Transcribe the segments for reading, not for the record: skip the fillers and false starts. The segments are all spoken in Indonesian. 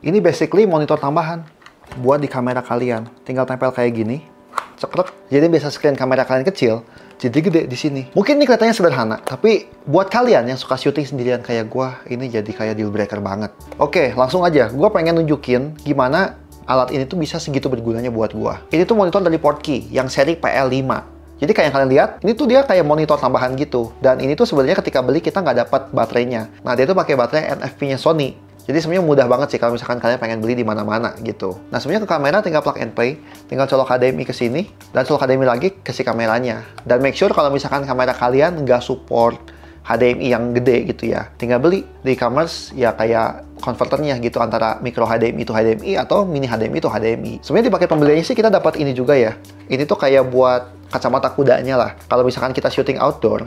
Ini basically monitor tambahan buat di kamera kalian. Tinggal tempel kayak gini, cekrek. Jadi biasa screen kamera kalian kecil, jadi gede di sini. Mungkin ini kelihatannya sederhana, tapi buat kalian yang suka syuting sendirian kayak gua, ini jadi kayak deal breaker banget. Oke, langsung aja. Gua pengen nunjukin gimana alat ini tuh bisa segitu bergunanya buat gua. Ini tuh monitor dari Portkey yang seri PL5. Jadi kayak yang kalian lihat, ini tuh dia kayak monitor tambahan gitu. Dan ini tuh sebenarnya ketika beli kita nggak dapat baterainya. Nah, dia tuh pakai baterai NFP-nya Sony. Jadi sebenarnya mudah banget sih kalau misalkan kalian pengen beli di mana-mana gitu. Nah, sebenarnya ke kamera tinggal plug and play, tinggal colok HDMI ke sini, dan colok HDMI lagi ke si kameranya. Dan make sure kalau misalkan kamera kalian nggak support HDMI yang gede gitu ya, tinggal beli di e-commerce ya kayak konverternya gitu antara micro HDMI itu HDMI atau mini HDMI itu HDMI. Sebenarnya di paket pembeliannya sih kita dapat ini juga ya. Ini tuh kayak buat kacamata kudanya lah. Kalau misalkan kita syuting outdoor,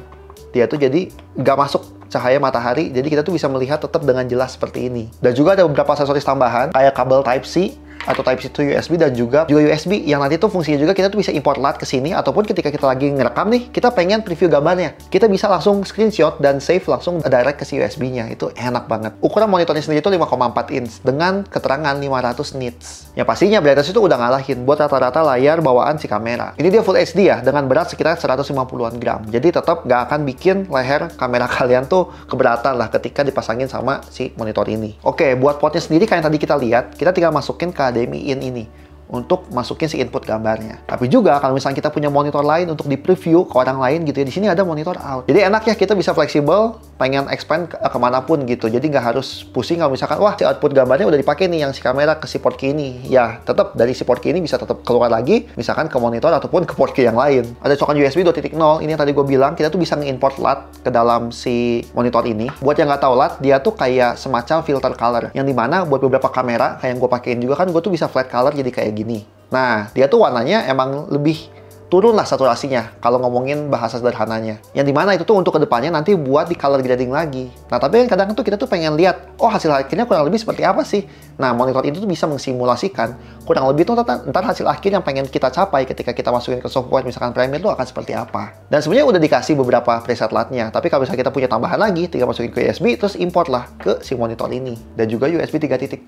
dia tuh jadi nggak masuk cahaya matahari, jadi kita tuh bisa melihat tetap dengan jelas seperti ini. Dan juga ada beberapa aksesoris tambahan kayak kabel Type-C atau Type-C to USB dan juga USB yang nanti tuh fungsinya juga kita tuh bisa import LUT ke sini, ataupun ketika kita lagi ngerekam nih, kita pengen preview gambarnya, kita bisa langsung screenshot dan save langsung direct ke si USB-nya. Itu enak banget. Ukuran monitornya sendiri itu 5,4 inch dengan keterangan 500 nits. Ya pastinya brightness itu udah ngalahin buat rata-rata layar bawaan si kamera. Ini dia Full HD ya, dengan berat sekitar 150-an gram. Jadi tetap nggak akan bikin leher kamera kalian tuh keberatan lah ketika dipasangin sama si monitor ini. Oke, buat portnya sendiri kayak yang tadi kita lihat, kita tinggal masukin ke HDMI in ini untuk masukin si input gambarnya. Tapi juga kalau misalnya kita punya monitor lain untuk di preview ke orang lain gitu ya, di sini ada monitor out. Jadi enak ya, kita bisa fleksibel, pengen expand kemanapun gitu. Jadi nggak harus pusing kalau misalkan wah si output gambarnya udah dipakai nih yang si kamera ke si Portkey ini. Ya tetap dari si Portkey ini bisa tetap keluar lagi, misalkan ke monitor ataupun ke Portkey yang lain. Ada colokan USB 2.0. Ini yang tadi gue bilang, kita tuh bisa nge-import LUT ke dalam si monitor ini. Buat yang nggak tahu LUT, dia tuh kayak semacam filter color, yang dimana buat beberapa kamera kayak yang gue pakein juga kan, gue tuh bisa flat color jadi kayak gini. Nah, dia tuh warnanya emang lebih turun lah saturasinya kalau ngomongin bahasa sederhananya. Yang dimana itu tuh untuk kedepannya nanti buat di color grading lagi. Nah, tapi kadang tuh kita tuh pengen lihat, oh hasil akhirnya kurang lebih seperti apa sih? Nah, monitor itu tuh bisa mensimulasikan kurang lebih tuh ntar hasil akhir yang pengen kita capai ketika kita masukin ke software misalkan Premiere tuh akan seperti apa. Dan sebenarnya udah dikasih beberapa preset LUT-nya, tapi kalau misalnya kita punya tambahan lagi, tinggal masukin ke USB, terus import lah ke si monitor ini. Dan juga USB 3.0.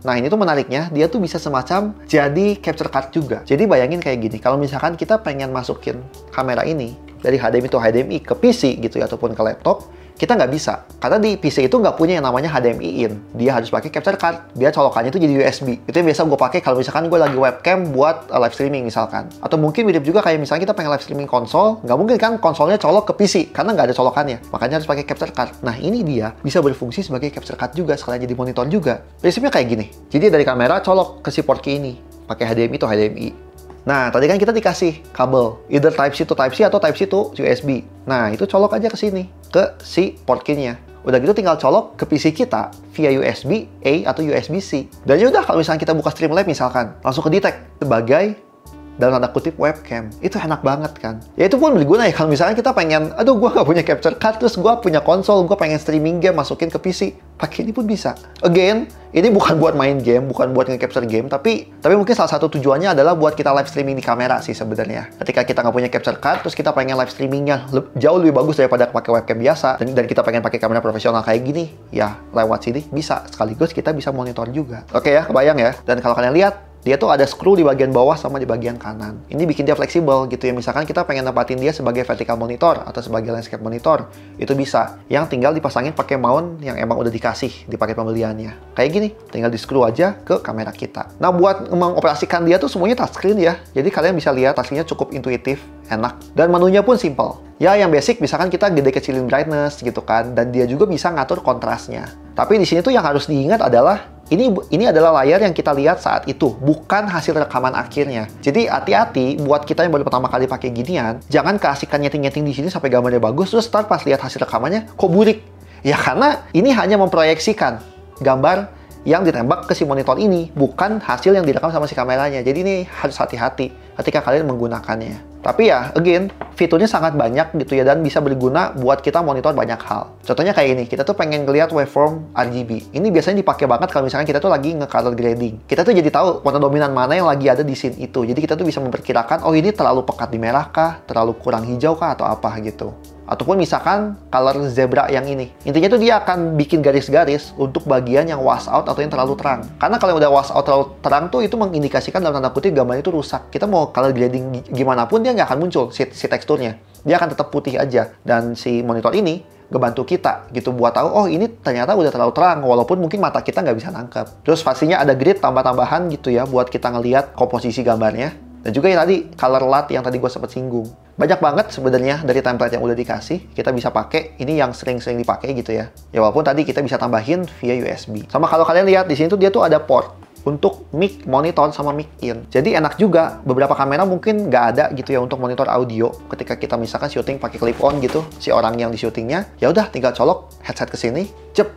Nah, ini tuh menariknya, dia tuh bisa semacam jadi capture card juga. Jadi bayangin kayak gini, kalau misalkan kita pengen masukin kamera ini dari HDMI to HDMI ke PC gitu ya, ataupun ke laptop, kita nggak bisa. Karena di PC itu nggak punya yang namanya HDMI in. Dia harus pakai capture card. Biar colokannya itu jadi USB. Itu yang biasa gue pakai kalau misalkan gue lagi webcam buat live streaming misalkan. Atau mungkin mirip juga kayak misalnya kita pengen live streaming konsol. Nggak mungkin kan konsolnya colok ke PC, karena nggak ada colokannya. Makanya harus pakai capture card. Nah, ini dia bisa berfungsi sebagai capture card juga, sekalian jadi monitor juga. Prinsipnya kayak gini. Jadi dari kamera colok ke si Portkey ini. Pakai HDMI to HDMI. Nah, tadi kan kita dikasih kabel, either Type-C to Type-C atau Type-C to USB. Nah, itu colok aja ke sini, ke si Portkey-nya. Udah gitu tinggal colok ke PC kita via USB A atau USB-C. Dan yaudah, kalau misalnya kita buka Streamlabs misalkan, langsung ke detect sebagai dalam tanda kutip webcam. Itu enak banget kan. Ya itu pun berguna ya kalau misalnya kita pengen, aduh gue gak punya capture card, terus gue punya konsol, gue pengen streaming game masukin ke PC. Pakai ini pun bisa. Again, ini bukan buat main game, bukan buat nge-capture game, tapi mungkin salah satu tujuannya adalah buat kita live streaming di kamera sih sebenarnya. Ketika kita nggak punya capture card, terus kita pengen live streamingnya jauh lebih bagus daripada pakai webcam biasa, dan kita pengen pakai kamera profesional kayak gini, ya lewat sini bisa. Sekaligus kita bisa monitor juga. Oke ya, kebayang ya. Dan kalau kalian lihat, dia tuh ada screw di bagian bawah sama di bagian kanan. Ini bikin dia fleksibel gitu ya. Misalkan kita pengen tempatin dia sebagai vertical monitor atau sebagai landscape monitor, itu bisa. Yang tinggal dipasangin pakai mount yang emang udah dikasih di paket pembeliannya. Kayak gini, tinggal di screw aja ke kamera kita. Nah, buat mengoperasikan dia tuh semuanya touchscreen ya. Jadi kalian bisa lihat touchscreen-nya cukup intuitif, enak. Dan menunya pun simple. Ya, yang basic misalkan kita gede kecilin brightness gitu kan, dan dia juga bisa ngatur kontrasnya. Tapi di sini tuh yang harus diingat adalah ini adalah layar yang kita lihat saat itu, bukan hasil rekaman akhirnya. Jadi hati-hati buat kita yang baru pertama kali pakai ginian, jangan keasikan nyeting-nyeting di sini sampai gambarnya bagus, terus ntar pas lihat hasil rekamannya kok burik. Ya karena ini hanya memproyeksikan gambar yang ditembak ke si monitor ini, bukan hasil yang direkam sama si kameranya. Jadi ini harus hati-hati ketika kalian menggunakannya. Tapi ya, again, fiturnya sangat banyak gitu ya, dan bisa berguna buat kita monitor banyak hal. Contohnya kayak ini, kita tuh pengen ngeliat waveform RGB. Ini biasanya dipakai banget kalau misalnya kita tuh lagi nge-color grading. Kita tuh jadi tahu warna dominan mana yang lagi ada di scene itu. Jadi kita tuh bisa memperkirakan, oh ini terlalu pekat di merah kah, terlalu kurang hijau kah, atau apa gitu. Ataupun misalkan color zebra yang ini. Intinya tuh dia akan bikin garis-garis untuk bagian yang washout atau yang terlalu terang. Karena kalau yang udah washout terlalu terang tuh itu mengindikasikan dalam tanda kutip gambarnya itu rusak. Kita mau color grading gimana pun dia nggak akan muncul si teksturnya. Dia akan tetap putih aja. Dan si monitor ini ngebantu kita gitu buat tahu, oh ini ternyata udah terlalu terang, walaupun mungkin mata kita nggak bisa nangkep. Terus pastinya ada grid tambah-tambahan gitu ya buat kita ngelihat komposisi gambarnya. Dan juga yang tadi color LUT yang tadi gue sempat singgung. Banyak banget sebenarnya dari template yang udah dikasih kita bisa pakai. Ini yang sering-sering dipakai gitu ya. Ya walaupun tadi kita bisa tambahin via USB. Sama kalau kalian lihat di sini tuh dia tuh ada port untuk mic monitor sama mic in. Jadi enak juga, beberapa kamera mungkin nggak ada gitu ya untuk monitor audio. Ketika kita misalkan syuting pakai clip on gitu, si orang yang di syutingnya, ya udah tinggal colok headset ke sini, cep,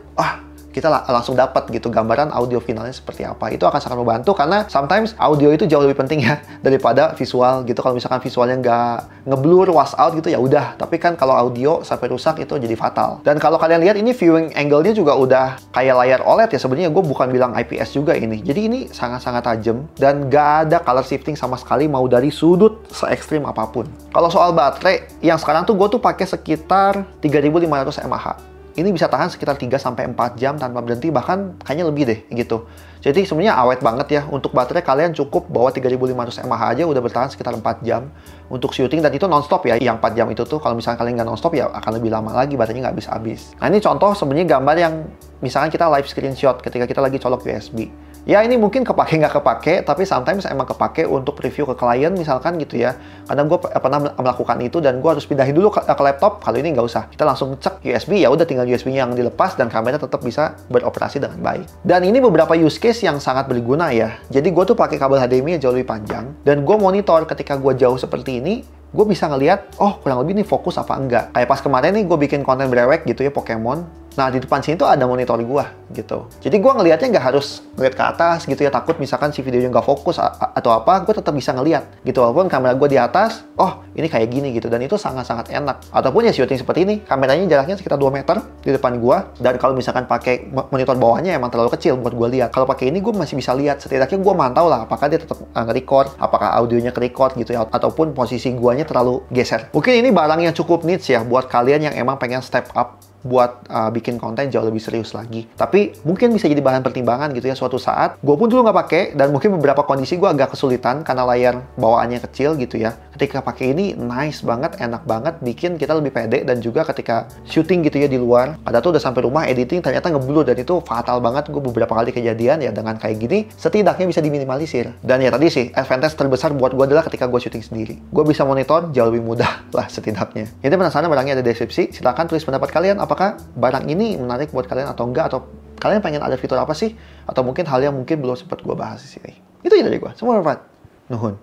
kita langsung dapat gitu gambaran audio finalnya seperti apa. Itu akan sangat membantu karena sometimes audio itu jauh lebih penting ya daripada visual gitu. Kalau misalkan visualnya nggak ngeblur, wash out gitu ya udah. Tapi kan kalau audio sampai rusak itu jadi fatal. Dan kalau kalian lihat ini viewing angle-nya juga udah kayak layar OLED ya. Sebenarnya gue bukan bilang IPS juga ini. Jadi ini sangat-sangat tajam dan nggak ada color shifting sama sekali mau dari sudut se-ekstrim apapun. Kalau soal baterai, yang sekarang tuh gue tuh pakai sekitar 3500 mAh. Ini bisa tahan sekitar 3-4 jam tanpa berhenti, bahkan kayaknya lebih deh gitu. Jadi sebenarnya awet banget ya. Untuk baterai kalian cukup bawa 3500 mAh aja udah bertahan sekitar 4 jam untuk syuting, dan itu nonstop ya. Yang 4 jam itu tuh kalau misalnya kalian nggak nonstop ya akan lebih lama lagi, baterainya nggak habis-habis. Nah ini contoh sebenarnya gambar yang misalkan kita live screenshot ketika kita lagi colok USB. Ya ini mungkin kepake nggak kepake, tapi sometimes emang kepake untuk review ke klien misalkan gitu ya. Karena gue pernah melakukan itu dan gue harus pindahin dulu ke laptop. Kalau ini nggak usah, kita langsung cek USB, ya udah tinggal USB-nya yang dilepas dan kamera tetap bisa beroperasi dengan baik. Dan ini beberapa use case yang sangat berguna ya. Jadi gue tuh pakai kabel HDMI yang jauh lebih panjang dan gue monitor ketika gue jauh seperti ini. Gue bisa ngelihat, oh kurang lebih nih fokus apa enggak. Kayak pas kemarin nih gue bikin konten brewek gitu ya, Pokemon. Nah di depan sini tuh ada monitor gue gitu. Jadi gue ngelihatnya nggak harus ngeliat ke atas gitu ya, takut misalkan si videonya nggak fokus atau apa, gue tetap bisa ngelihat gitu. Walaupun kamera gue di atas, oh ini kayak gini gitu. Dan itu sangat-sangat enak. Ataupun ya syuting seperti ini, kameranya jaraknya sekitar 2 meter di depan gue. Dan kalau misalkan pakai monitor bawahnya emang terlalu kecil buat gue lihat. Kalau pakai ini gue masih bisa lihat. Setidaknya gue mantau lah apakah dia tetap nge-record, apakah audionya ke-record gitu ya, ataupun posisi guanya terlalu geser. Mungkin ini barang yang cukup niche ya buat kalian yang emang pengen step up buat bikin konten jauh lebih serius lagi. Tapi mungkin bisa jadi bahan pertimbangan gitu ya suatu saat. Gue pun dulu nggak pakai, dan mungkin beberapa kondisi gue agak kesulitan karena layar bawaannya kecil gitu ya. Ketika pakai ini nice banget, enak banget, bikin kita lebih pede. Dan juga ketika syuting gitu ya di luar, ada tuh udah sampai rumah editing ternyata ngeblur, dan itu fatal banget. Gue beberapa kali kejadian ya dengan kayak gini, setidaknya bisa diminimalisir. Dan ya tadi sih advantage terbesar buat gue adalah ketika gue syuting sendiri. Gue bisa monitor jauh lebih mudah lah setidaknya. Jadi penasaran, barangnya ada di deskripsi. Silahkan tulis pendapat kalian, apakah barang ini menarik buat kalian atau enggak, atau kalian pengen ada fitur apa sih, atau mungkin hal yang mungkin belum sempat gue bahas di sini. Itu aja dari gue. Semua bermanfaat. Nuhun.